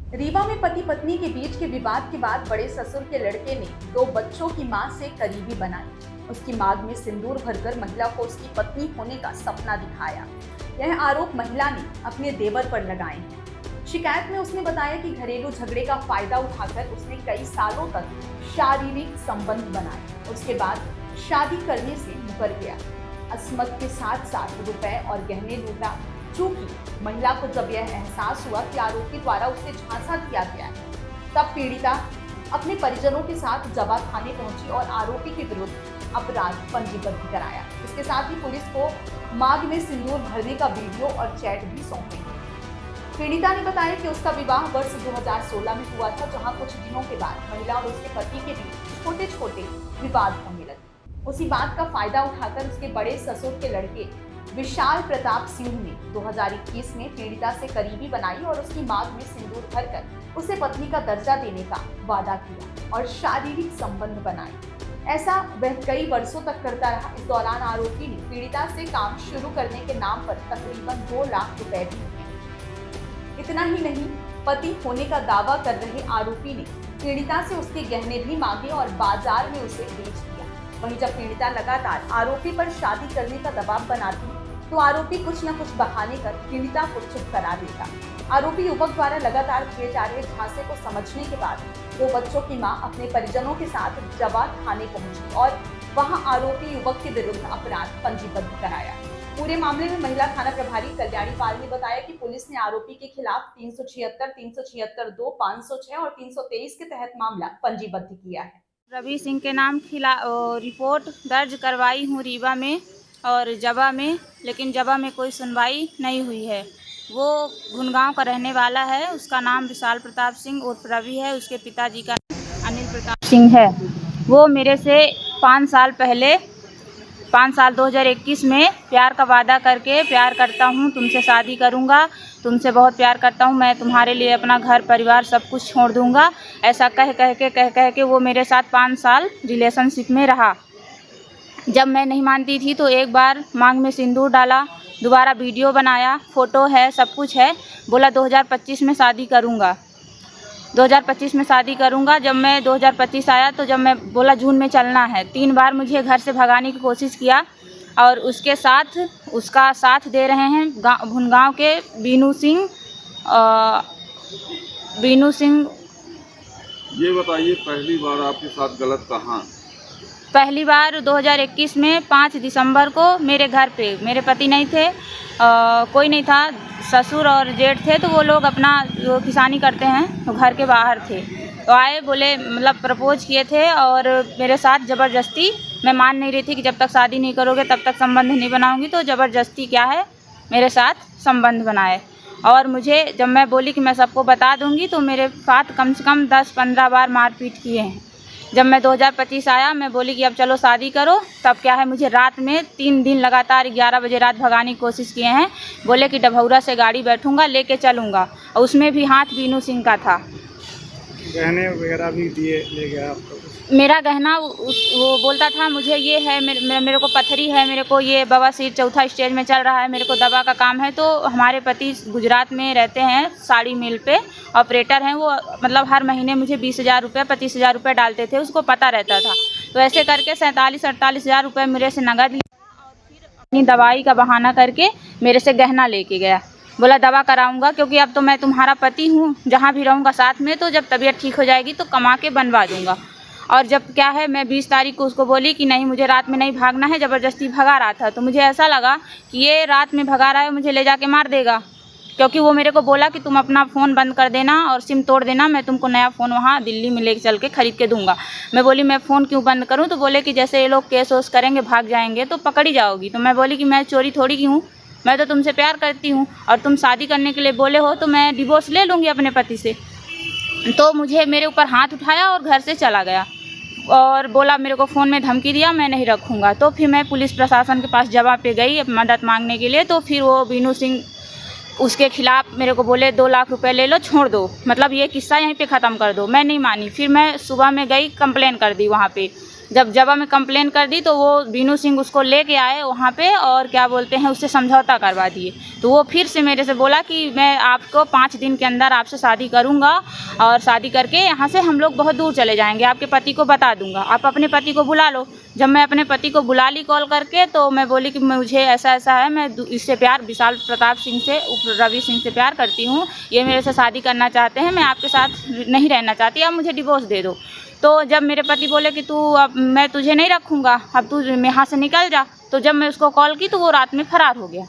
रीवा में पति पत्नी के बीच के विवाद के बाद बड़े ससुर के लड़के ने 2 बच्चों की मां से करीबी बनाई। उसकी मांग में सिंदूर भरकर महिला को उसकी पत्नी होने का सपना दिखाया। यह आरोप महिला ने अपने देवर पर लगाए हैं। शिकायत में उसने बताया कि घरेलू झगड़े का फायदा उठाकर उसने कई सालों तक शारीरिक संबंध बनाए। उसके बाद शादी करने से मुकर गया। अस्मत के साथ साथ रुपए और गहने लूटा। चूंकि महिला को जब यह एहसास हुआ कि आरोपी द्वारा उसे झांसा दिया गया है, तब पीड़िता अपने परिजनों के साथ जवा थाने पहुंची और आरोपी के विरुद्ध अपराध पंजीबद्ध कराया। इसके साथ ही पुलिस को मांग में सिंदूर भरने का वीडियो और चैट भी सौंपे। पीड़िता ने बताया कि उसका विवाह वर्ष 2016 में हुआ था, जहां कुछ दिनों के बाद महिला और उसके पति के बीच छोटे छोटे विवाद होने लगे। उसी बात का फायदा उठाकर उसके बड़े ससुर के लड़के विशाल प्रताप सिंह ने 2021 में पीड़िता से करीबी बनाई और उसकी मांग में सिंदूर भरकर उसे पत्नी का दर्जा देने का वादा किया और शारीरिक संबंध बनाए। ऐसा वह कई वर्षों तक करता रहा। इस दौरान आरोपी ने पीड़िता से काम शुरू करने के नाम पर तकरीबन 2 लाख रुपए भी दिए। इतना ही नहीं, पति होने का दावा कर रहे आरोपी ने पीड़िता से उसके गहने भी मांगे और बाजार में उसे बेच दिया। वहीं जब पीड़िता लगातार आरोपी पर शादी करने का दबाव बनाती तो आरोपी कुछ न कुछ बहाने कर पीड़िता को चुप करा देता। आरोपी युवक द्वारा लगातार किए जा रहे झांसे को समझने के बाद 2 बच्चों की मां अपने परिजनों के साथ जवा थाने पहुंची और वहां आरोपी युवक के विरुद्ध अपराध पंजीबद्ध कराया। पूरे मामले में महिला थाना प्रभारी कल्याणी पाल ने बताया कि पुलिस ने आरोपी के खिलाफ 376, 376(2), 506 और 323 के तहत मामला पंजीबद्ध किया है। रवि सिंह के नाम रिपोर्ट दर्ज करवाई हूँ रीवा में और जवा में, लेकिन जवा में कोई सुनवाई नहीं हुई है। वो गुनगांव का रहने वाला है। उसका नाम विशाल प्रताप सिंह उर्फ रवि है। उसके पिताजी का नाम अनिल प्रताप सिंह है। वो मेरे से 5 साल पहले 2021 में प्यार का वादा करके, प्यार करता हूँ, तुमसे शादी करूँगा, तुमसे बहुत प्यार करता हूँ, मैं तुम्हारे लिए अपना घर परिवार सब कुछ छोड़ दूँगा, ऐसा कह के वो मेरे साथ 5 साल रिलेशनशिप में रहा। जब मैं नहीं मानती थी तो एक बार मांग में सिंदूर डाला, दोबारा वीडियो बनाया, फ़ोटो है, सब कुछ है। बोला 2025 में शादी करूँगा, 2025 में शादी करूँगा। जब मैं 2025 आया तो जब मैं बोला जून में चलना है, 3 बार मुझे घर से भगाने की कोशिश किया और उसका साथ दे रहे हैं भुनगांव के बीनू सिंह। ये बताइए, पहली बार आपके साथ गलत कहाँ? पहली बार 2021 में 5 दिसंबर को मेरे घर पे मेरे पति नहीं थे, कोई नहीं था, ससुर और जेठ थे। तो वो लोग अपना जो किसानी करते हैं तो घर के बाहर थे, तो आए, बोले मतलब प्रपोज किए थे और मेरे साथ ज़बरदस्ती। मैं मान नहीं रही थी कि जब तक शादी नहीं करोगे तब तक संबंध नहीं बनाऊंगी, तो ज़बरदस्ती क्या है मेरे साथ संबंध बनाए। और मुझे जब मैं बोली कि मैं सबको बता दूंगी तो मेरे साथ कम से कम 10-15 बार मारपीट किए हैं। जब मैं 2025 आया, मैं बोली कि अब चलो शादी करो, तब क्या है मुझे रात में 3 दिन लगातार 11 बजे रात भगाने की कोशिश किए हैं। बोले कि डभौरा से गाड़ी बैठूंगा, लेके चलूँगा, और उसमें भी हाथ बीनू सिंह का था। गहने वगैरह भी दिए, ले गया आपको? मेरा गहना वो बोलता था मुझे ये है, मेरे को पथरी है, मेरे को ये बवासीर 4था स्टेज में चल रहा है, मेरे को दवा का काम है। तो हमारे पति गुजरात में रहते हैं, साड़ी मिल पे ऑपरेटर हैं वो, मतलब हर महीने मुझे 20,000 रुपये 25,000 रुपये डालते थे, उसको पता रहता था। तो ऐसे करके 47-48,000 रुपये मेरे से नगद लिया और फिर अपनी दवाई का बहाना करके मेरे से गहना लेके गया। बोला दवा कराऊंगा, क्योंकि अब तो मैं तुम्हारा पति हूँ, जहाँ भी रहूँगा साथ में, तो जब तबीयत ठीक हो जाएगी तो कमा के बनवा दूंगा। और जब क्या है मैं 20 तारीख को उसको बोली कि नहीं, मुझे रात में नहीं भागना है, ज़बरदस्ती भगा रहा था। तो मुझे ऐसा लगा कि ये रात में भगा रहा है, मुझे ले जाके मार देगा, क्योंकि वो मेरे को बोला कि तुम अपना फ़ोन बंद कर देना और सिम तोड़ देना, मैं तुमको नया फ़ोन वहाँ दिल्ली में लेके चल के ख़रीद के दूंगा। मैं बोली मैं फ़ोन क्यों बंद करूँ? तो बोले कि जैसे ये लोग केस वोस करेंगे, भाग जाएंगे तो पकड़ी जाओगी। तो मैं बोली कि मैं चोरी थोड़ी की हूँ, मैं तो तुमसे प्यार करती हूँ और तुम शादी करने के लिए बोले हो तो मैं डिवोर्स ले लूँगी अपने पति से। तो मुझे मेरे ऊपर हाथ उठाया और घर से चला गया और बोला, मेरे को फ़ोन में धमकी दिया, मैं नहीं रखूँगा। तो फिर मैं पुलिस प्रशासन के पास जवा पे गई मदद मांगने के लिए। तो फिर वो बीनू सिंह उसके खिलाफ़ मेरे को बोले 2 लाख रुपए ले लो, छोड़ दो, मतलब ये किस्सा यहीं पे ख़त्म कर दो। मैं नहीं मानी। फिर मैं सुबह में गई, कंप्लेन कर दी वहाँ पे। जब मैं कंप्लेन कर दी तो वो बीनू सिंह उसको लेके आए वहाँ पे और क्या बोलते हैं उससे समझौता करवा दिए। तो वो फिर से मेरे से बोला कि मैं आपको 5 दिन के अंदर आपसे शादी करूँगा और शादी करके यहाँ से हम लोग बहुत दूर चले जाएंगे, आपके पति को बता दूँगा, आप अपने पति को बुला लो। जब मैं अपने पति को बुला ली कॉल करके तो मैं बोली कि मुझे ऐसा ऐसा है, मैं इससे प्यार विशाल प्रताप सिंह से रवि सिंह से प्यार करती हूँ, ये मेरे से शादी करना चाहते हैं, मैं आपके साथ नहीं रहना चाहती, आप मुझे डिवोर्स दे दो। तो जब मेरे पति बोले कि तू अब मैं तुझे नहीं रखूँगा, अब तू यहाँ से निकल जा, तो जब मैं उसको कॉल की तो वो रात में फरार हो गया।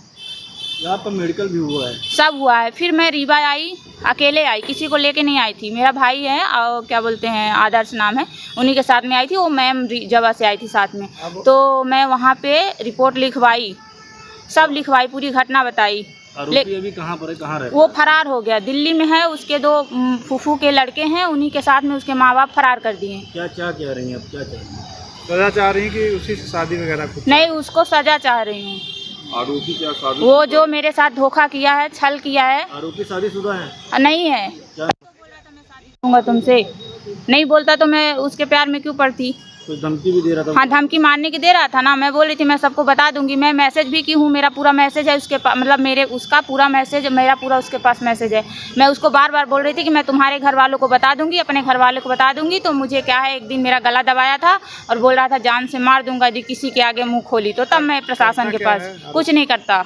यहाँ पर मेडिकल भी हुआ है? सब हुआ है। फिर मैं रीवा आई, अकेले आई, किसी को लेके नहीं आई थी। मेरा भाई है और क्या बोलते हैं आदर्श नाम है, उन्हीं के साथ में आई थी, वो मैम जवा से आई थी साथ में। तो मैं वहाँ पे रिपोर्ट लिखवाई, सब लिखवाई, पूरी घटना बताई। आरोपी अभी कहाँ पर है, कहाँ रहता है? वो फरार हो गया, दिल्ली में है, उसके 2 फूफू के लड़के हैं, उन्हीं के साथ में उसके माँ बाप फरार कर दिए। क्या कह रही हैं आप, क्या चाह रही हैं? सजा चाह रही हैं कि उसी से शादी वगैरह कुछ? नहीं, उसको सजा चाह रही हूँ। आरोपी क्या शादी? वो जो मेरे साथ धोखा किया है, छल किया है। आरोपी शादीशुदा है? नहीं है। क्या दूंगा तुमसे, नहीं बोलता तो मैं उसके प्यार में क्यों पड़ती। कुछ धमकी भी दे रहा था? हाँ, धमकी मारने की दे रहा था ना। मैं बोल रही थी मैं सबको बता दूंगी, मैं मैसेज भी की हूँ, मेरा पूरा मैसेज है उसके पास, मतलब मेरे उसका पूरा मैसेज, मेरा पूरा उसके पास मैसेज है। मैं उसको बार बार बोल रही थी कि मैं तुम्हारे घर वालों को बता दूंगी, अपने घर वालों को बता दूंगी। तो मुझे क्या है, एक दिन मेरा गला दबाया था और बोल रहा था जान से मार दूंगा यदि किसी के आगे मुँह खोली तो। तब मैं प्रशासन के पास, कुछ नहीं करता।